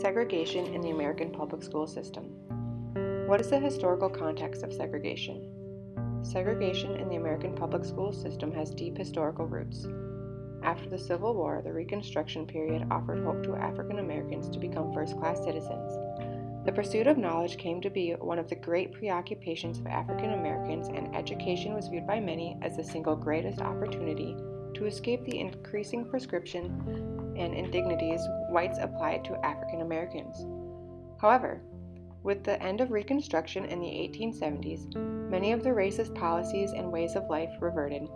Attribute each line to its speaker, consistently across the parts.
Speaker 1: Segregation in the American public school system. What is the historical context of segregation? Segregation in the American public school system has deep historical roots. After the Civil War, the Reconstruction period offered hope to African Americans to become first-class citizens. The pursuit of knowledge came to be one of the great preoccupations of African Americans, and education was viewed by many as the single greatest opportunity to escape the increasing prescription and indignities whites applied to African Americans. However, with the end of Reconstruction in the 1870s, many of the racist policies and ways of life reverted.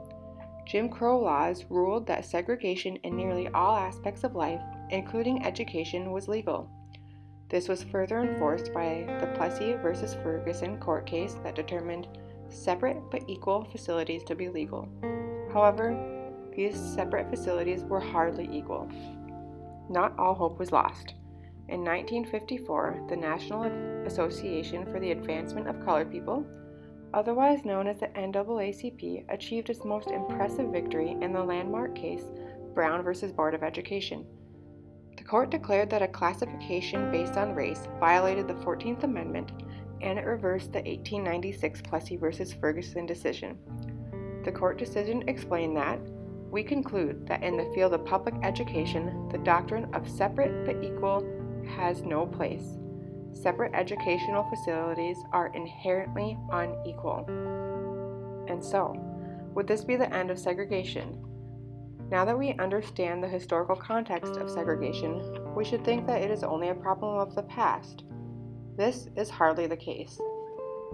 Speaker 1: Jim Crow laws ruled that segregation in nearly all aspects of life, including education, was legal. This was further enforced by the Plessy v. Ferguson court case that determined separate but equal facilities to be legal. However, these separate facilities were hardly equal. Not all hope was lost. In 1954, the National Association for the Advancement of Colored People, otherwise known as the NAACP, achieved its most impressive victory in the landmark case Brown v. Board of Education. The court declared that a classification based on race violated the 14th Amendment, and it reversed the 1896 Plessy v. Ferguson decision. The court decision explained that, "We conclude that in the field of public education, the doctrine of separate but equal has no place. Separate educational facilities are inherently unequal." And so, would this be the end of segregation? Now that we understand the historical context of segregation, we should think that it is only a problem of the past. This is hardly the case.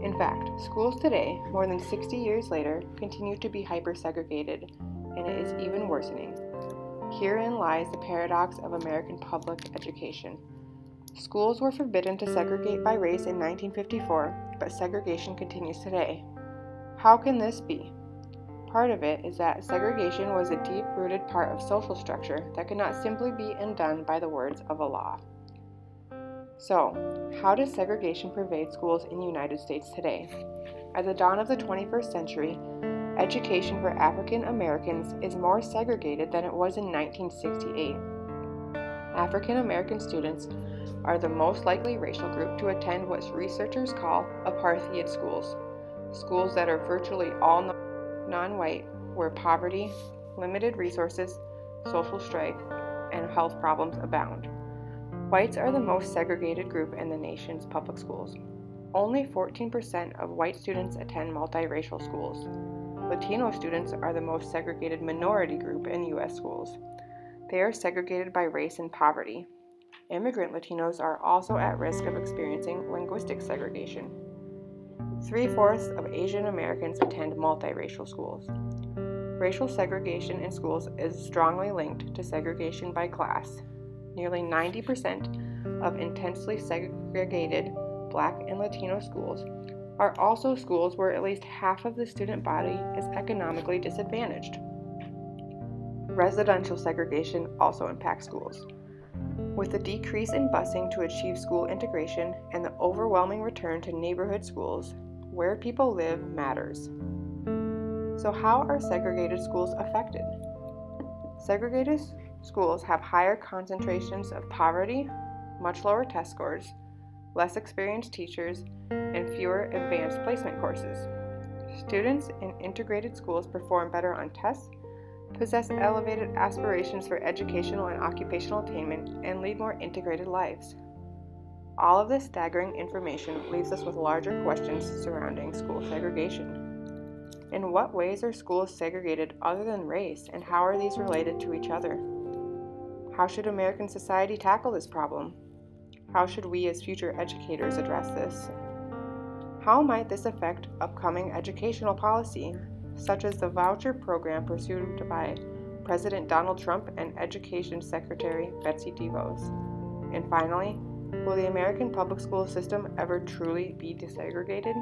Speaker 1: In fact, schools today, more than 60 years later, continue to be hyper-segregated, and it is even worsening. Herein lies the paradox of American public education. Schools were forbidden to segregate by race in 1954, but segregation continues today. How can this be? Part of it is that segregation was a deep-rooted part of social structure that could not simply be undone by the words of a law. So, how does segregation pervade schools in the United States today? At the dawn of the 21st century, education for African Americans is more segregated than it was in 1968. African American students are the most likely racial group to attend what researchers call apartheid schools, schools that are virtually all non-white, where poverty, limited resources, social strife, and health problems abound. Whites are the most segregated group in the nation's public schools. Only 14% of white students attend multiracial schools. Latino students are the most segregated minority group in U.S. schools. They are segregated by race and poverty. Immigrant Latinos are also at risk of experiencing linguistic segregation. 3/4 of Asian Americans attend multiracial schools. Racial segregation in schools is strongly linked to segregation by class. Nearly 90% of intensely segregated Black and Latino schools are also schools where at least half of the student body is economically disadvantaged. Residential segregation also impacts schools. With the decrease in busing to achieve school integration and the overwhelming return to neighborhood schools, where people live matters. So how are segregated schools affected? Segregated schools have higher concentrations of poverty, much lower test scores, less experienced teachers, and fewer advanced placement courses. Students in integrated schools perform better on tests, possess elevated aspirations for educational and occupational attainment, and lead more integrated lives. All of this staggering information leaves us with larger questions surrounding school segregation. In what ways are schools segregated other than race, and how are these related to each other? How should American society tackle this problem? How should we as future educators address this? How might this affect upcoming educational policy, such as the voucher program pursued by President Donald Trump and Education Secretary Betsy DeVos? And finally, will the American public school system ever truly be desegregated?